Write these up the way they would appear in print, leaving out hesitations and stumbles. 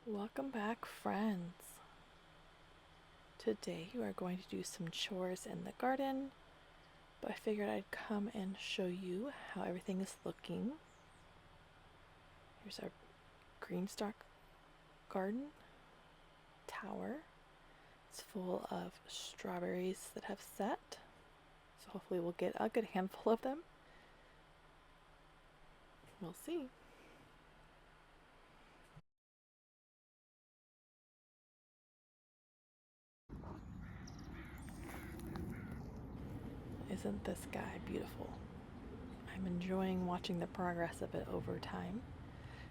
Welcome back, friends. Today we are going to do some chores in the garden, but I figured I'd come and show you how everything is looking. Here's our Greenstalk garden tower. It's full of strawberries that have set, so hopefully we'll get a good handful of them. We'll see. Isn't this guy beautiful? I'm enjoying watching the progress of it over time,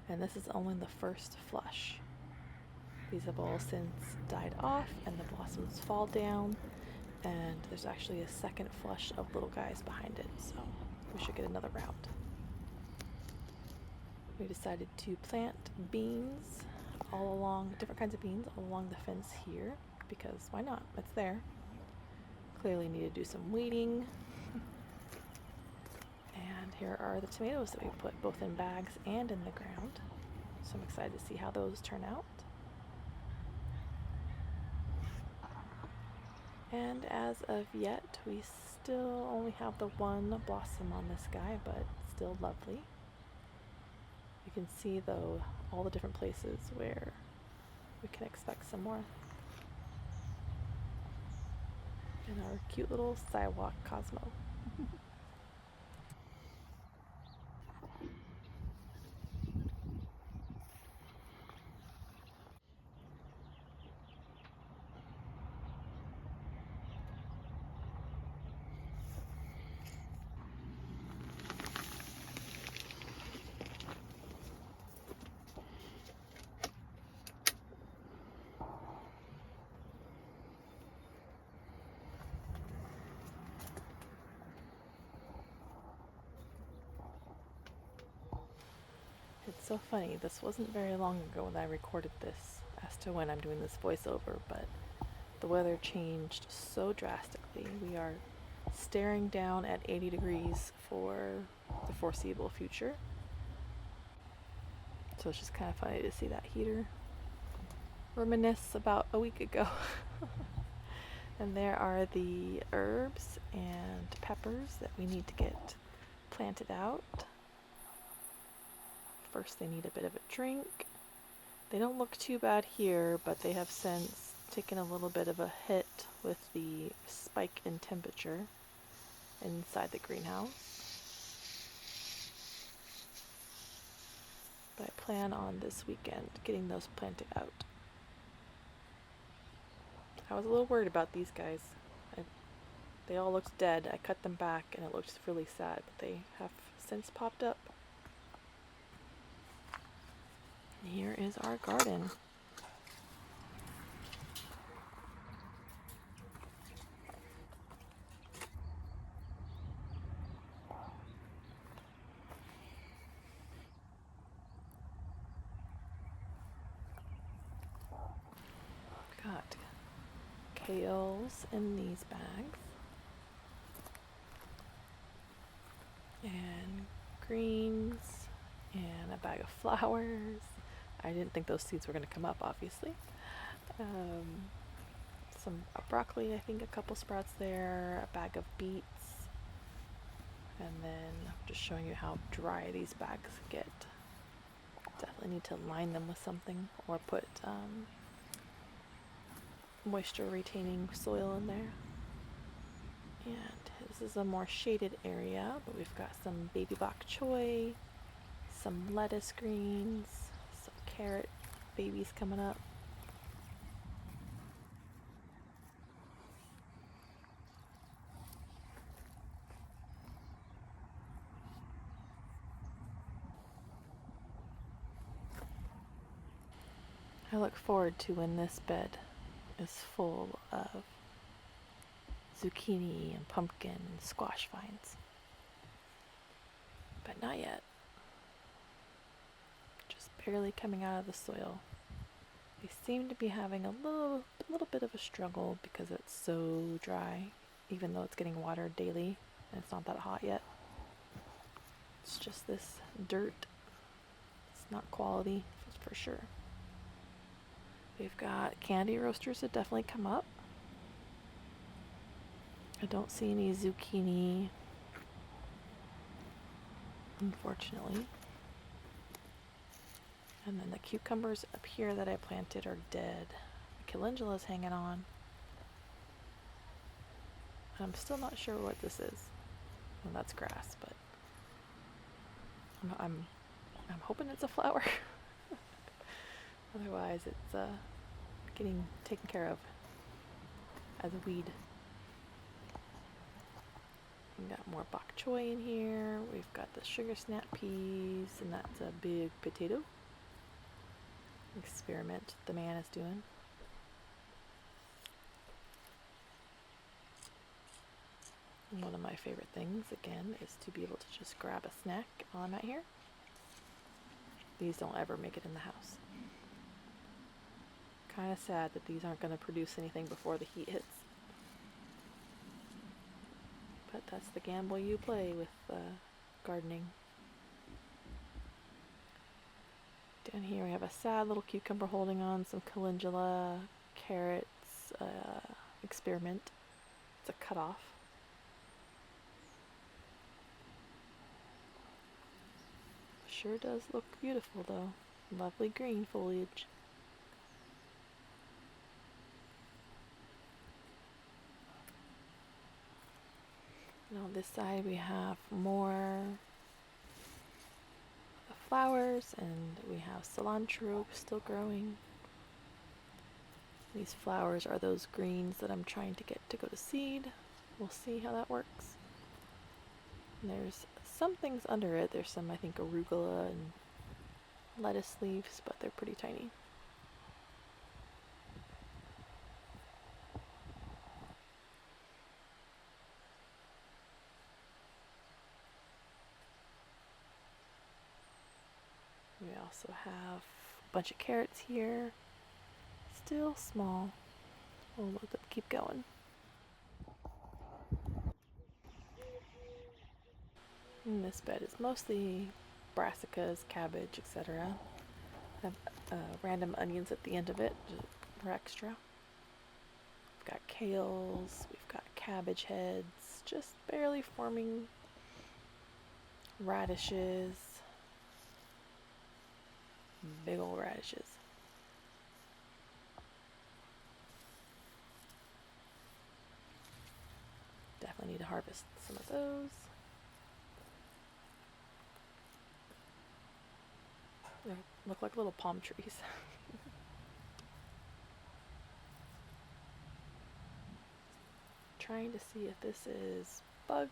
and this is only the first flush. These have all since died off and the blossoms fall down, and there's actually a second flush of little guys behind it, so we should get another round. We decided to plant beans all along, different kinds of beans all along the fence here, because why not? It's there. Clearly need to do some weeding. And here are the tomatoes that we put both in bags and in the ground. So I'm excited to see how those turn out. And as of yet, we still only have the one blossom on this guy, but still lovely. You can see, though, all the different places where we can expect some more. And our cute little sidewalk Cosmo. It's so funny, this wasn't very long ago when I recorded this as to when I'm doing this voiceover, but the weather changed so drastically. We are staring down at 80 degrees for the foreseeable future. So it's just kind of funny to see that heater reminisce about a week ago. And there are the herbs and peppers that we need to get planted out. First they need a bit of a drink. They don't look too bad here, but they have since taken a little bit of a hit with the spike in temperature inside the greenhouse. But I plan on this weekend getting those planted out. I was a little worried about these guys. They all looked dead. I cut them back and it looked really sad, but they have since popped up. Here is our garden. Got kales in these bags. And greens and a bag of flowers. I didn't think those seeds were going to come up, obviously. Some broccoli, I think a couple sprouts there, a bag of beets, and then I'm just showing you how dry these bags get. Definitely need to line them with something or put moisture retaining soil in there. And this is a more shaded area, but we've got some baby bok choy, some lettuce greens, some carrot babies coming up. I look forward to when this bed is full of zucchini and pumpkin and squash vines. But not yet. Just barely coming out of the soil. They seem to be having a little bit of a struggle because it's so dry, even though it's getting watered daily and it's not that hot yet. It's just this dirt. It's not quality, for sure. We've got candy roasters that definitely come up. I don't see any zucchini, unfortunately. And then the cucumbers up here that I planted are dead. The calendula's hanging on. I'm still not sure what this is. Well, that's grass, but I'm hoping it's a flower. Otherwise, it's getting taken care of as a weed. We got more bok choy in here. We've got the sugar snap peas, and that's a big potato. Experiment the man is doing. And one of my favorite things, again, is to be able to just grab a snack while I'm out here. These don't ever make it in the house. Kind of sad that these aren't going to produce anything before the heat hits. But that's the gamble you play with gardening. Down here we have a sad little cucumber holding on, some calendula, carrots, experiment. It's a cutoff. Sure does look beautiful though. Lovely green foliage. And on this side we have more flowers, and we have cilantro still growing. These flowers are those greens that I'm trying to get to go to seed. We'll see how that works. And there's some things under it. There's some, I think, arugula and lettuce leaves, but they're pretty tiny. We also have a bunch of carrots here. Still small. We'll let them keep going. And this bed is mostly brassicas, cabbage, etc. I have random onions at the end of it for extra. We've got kales, we've got cabbage heads, just barely forming, radishes, big old radishes. Definitely need to harvest some of those. They look like little palm trees. Trying to see if this is bug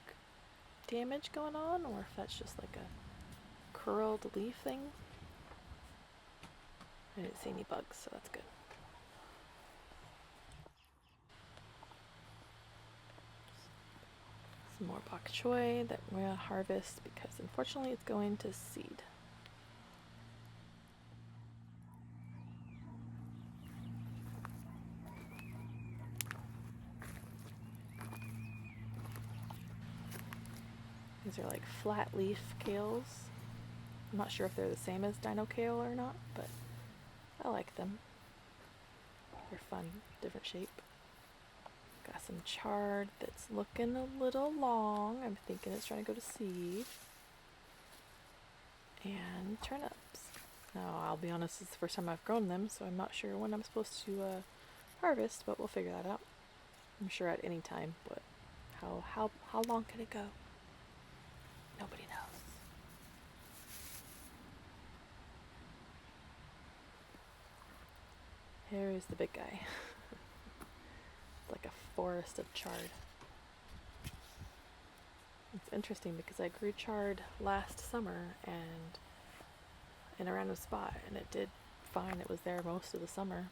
damage going on or if that's just like a curled leaf thing. I didn't see any bugs, so that's good. Some more bok choy that we're gonna harvest because unfortunately it's going to seed. These are like flat leaf kales. I'm not sure if they're the same as dino kale or not, but I like them. They're fun, different shape. Got some chard that's looking a little long. I'm thinking it's trying to go to seed. And turnips. Now, I'll be honest, it's the first time I've grown them, so I'm not sure when I'm supposed to harvest, but we'll figure that out. I'm sure at any time, but how long can it go? Nobody knows. Here is the big guy. It's like a forest of chard. It's interesting because I grew chard last summer and in a random spot, and it did fine. It was there most of the summer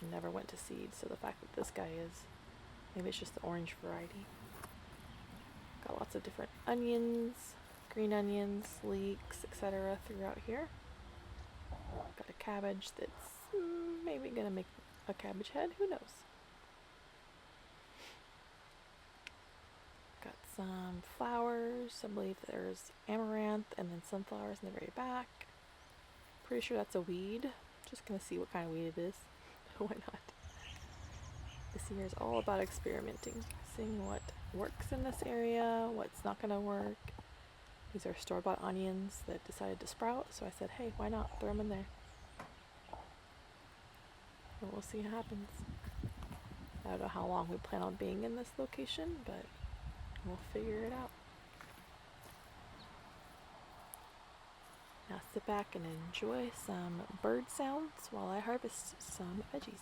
and never went to seed. So the fact that this guy is, maybe it's just the orange variety. Got lots of different onions, green onions, leeks, etc. throughout here. Got a cabbage that's maybe gonna make a cabbage head. Who knows? Got some flowers. I believe there's amaranth and then sunflowers in the very back. Pretty sure that's a weed. Just gonna see what kind of weed it is. Why not? This year is all about experimenting, seeing what works in this area, what's not going to work. These are store-bought onions that decided to sprout, so I said, hey, why not? Throw them in there. And we'll see what happens. I don't know how long we plan on being in this location, but we'll figure it out. Now sit back and enjoy some bird sounds while I harvest some veggies.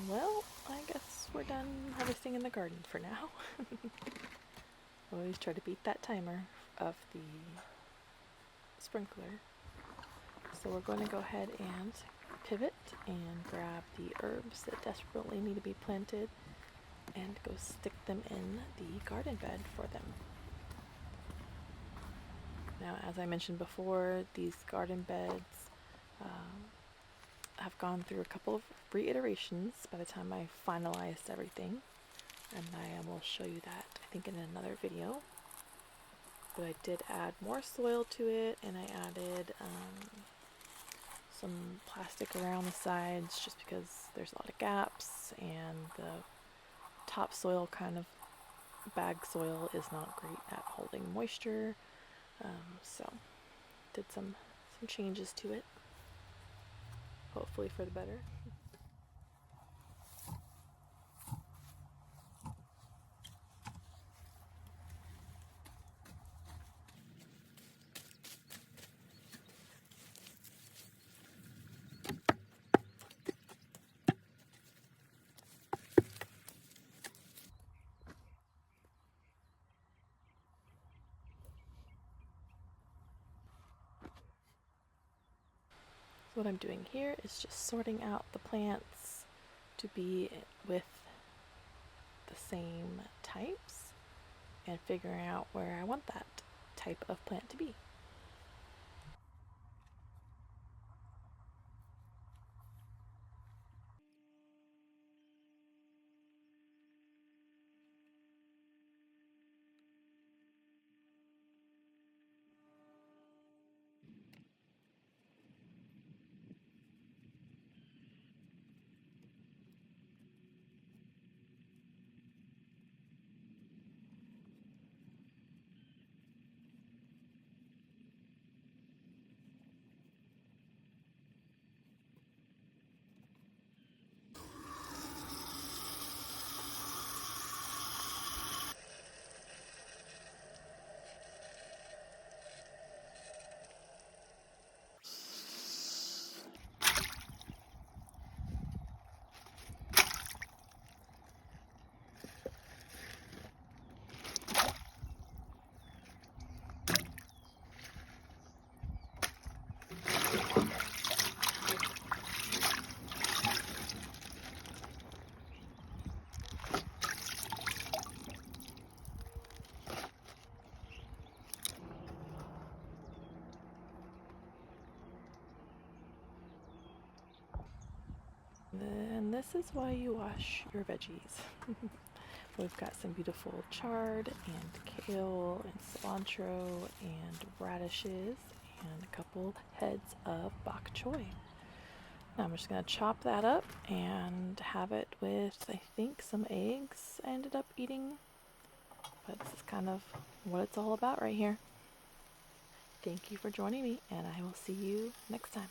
Well, I guess we're done harvesting in the garden for now. Always try to beat that timer of the sprinkler. So we're going to go ahead and pivot and grab the herbs that desperately need to be planted and go stick them in the garden bed for them. Now, as I mentioned before, these garden beds have gone through a couple of reiterations by the time I finalized everything, and I will show you that I think in another video. But I did add more soil to it, and I added some plastic around the sides just because there's a lot of gaps, and the topsoil kind of bag soil is not great at holding moisture. So did some changes to it, hopefully for the better. So what I'm doing here is just sorting out the plants to be with the same types and figuring out where I want that type of plant to be. And this is why you wash your veggies. We've got some beautiful chard and kale and cilantro and radishes and a couple heads of bok choy. Now I'm just going to chop that up and have it with, I think, some eggs I ended up eating. But this is kind of what it's all about right here. Thank you for joining me, and I will see you next time.